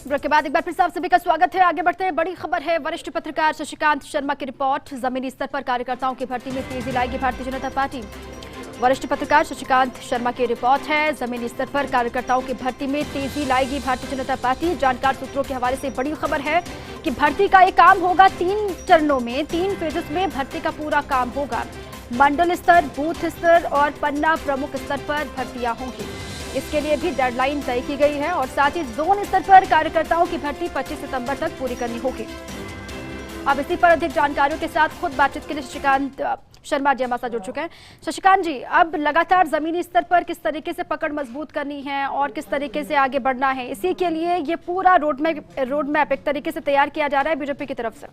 Break के बाद एक बार फिर से आप सभी का स्वागत है। आगे बढ़ते हैं, बड़ी खबर है। वरिष्ठ पत्रकार शशिकांत शर्मा की रिपोर्ट, जमीनी स्तर पर कार्यकर्ताओं की भर्ती में तेजी लाएगी भारतीय जनता पार्टी। वरिष्ठ पत्रकार शशिकांत शर्मा की रिपोर्ट है, जमीनी स्तर पर कार्यकर्ताओं की भर्ती में तेजी लाएगी भारतीय जनता पार्टी। जानकार सूत्रों के हवाले से बड़ी खबर है कि भर्ती का एक काम होगा 3 चरणों में, 3 फेजेस में भर्ती का पूरा काम होगा। मंडल स्तर, बूथ स्तर और पन्ना प्रमुख स्तर पर भर्तियां होंगी। इसके लिए भी डेडलाइन तय की गई है और साथ ही जोन स्तर पर कार्यकर्ताओं की भर्ती 25 सितंबर तक पूरी करनी होगी। अब इसी पर अधिक जानकारियों के साथ खुद बातचीत के लिए शशिकांत शर्मा जी हमारे साथ जुड़ चुके हैं। शशिकांत जी, अब लगातार जमीनी स्तर पर किस तरीके से पकड़ मजबूत करनी है और किस तरीके से आगे बढ़ना है, इसी के लिए ये पूरा रोड मैप एक तरीके से तैयार किया जा रहा है बीजेपी की तरफ से।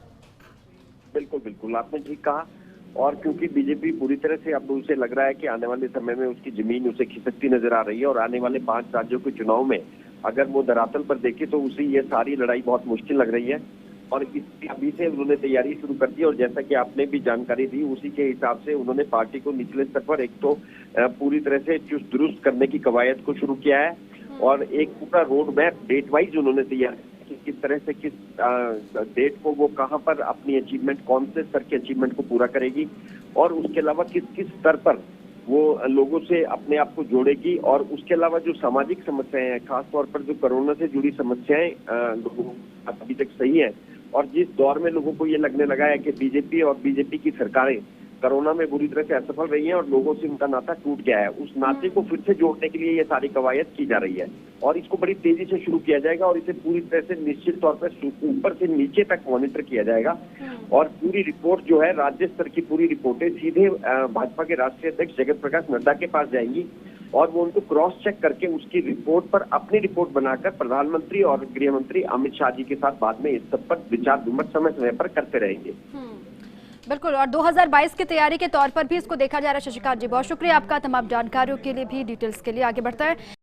बिल्कुल बिल्कुल, आपने ठीक कहा। और क्योंकि बीजेपी पूरी तरह से अब उसे लग रहा है कि आने वाले समय में उसकी जमीन उसे खिसकती नजर आ रही है और आने वाले 5 राज्यों के चुनाव में अगर वो धरातल पर देखे तो उसे ये सारी लड़ाई बहुत मुश्किल लग रही है और इसकी अभी से उन्होंने तैयारी शुरू कर दी। और जैसा कि आपने भी जानकारी दी, उसी के हिसाब से उन्होंने पार्टी को निचले स्तर पर एक तो पूरी तरह से चुस्त दुरुस्त करने की कवायद को शुरू किया है और एक पूरा रोड मैप डेट वाइज उन्होंने तैयार किस तरह से किस डेट को वो कहां पर अपनी अचीवमेंट, कौन से स्तर की अचीवमेंट को पूरा करेगी और उसके अलावा किस किस स्तर पर वो लोगों से अपने आप को जोड़ेगी। और उसके अलावा जो सामाजिक समस्याएं हैं, खासतौर पर जो कोरोना से जुड़ी समस्याएं लोगों अभी तक सही है और जिस दौर में लोगों को ये लगने लगा है कि बीजेपी और बीजेपी की सरकारें कोरोना में बुरी तरह से असफल रही हैं और लोगों से उनका नाता टूट गया है, उस नाते को फिर से जोड़ने के लिए ये सारी कवायद की जा रही है और इसको बड़ी तेजी से शुरू किया जाएगा और इसे पूरी तरह से निश्चित तौर पर ऊपर से नीचे तक मॉनिटर किया जाएगा। और पूरी रिपोर्ट जो है, राज्य स्तर की पूरी रिपोर्टें सीधे भाजपा के राष्ट्रीय अध्यक्ष जगत प्रकाश नड्डा के पास जाएंगी और वो उनको क्रॉस चेक करके उसकी रिपोर्ट पर अपनी रिपोर्ट बनाकर प्रधानमंत्री और गृह मंत्री अमित शाह जी के साथ बाद में इस सब पर विचार विमर्श समय समय पर करते रहेंगे। बिल्कुल, और 2022 की तैयारी के तौर पर भी इसको देखा जा रहा है। शशिकांत जी, बहुत शुक्रिया आपका तमाम जानकारियों के लिए भी, डिटेल्स के लिए। आगे बढ़ता है।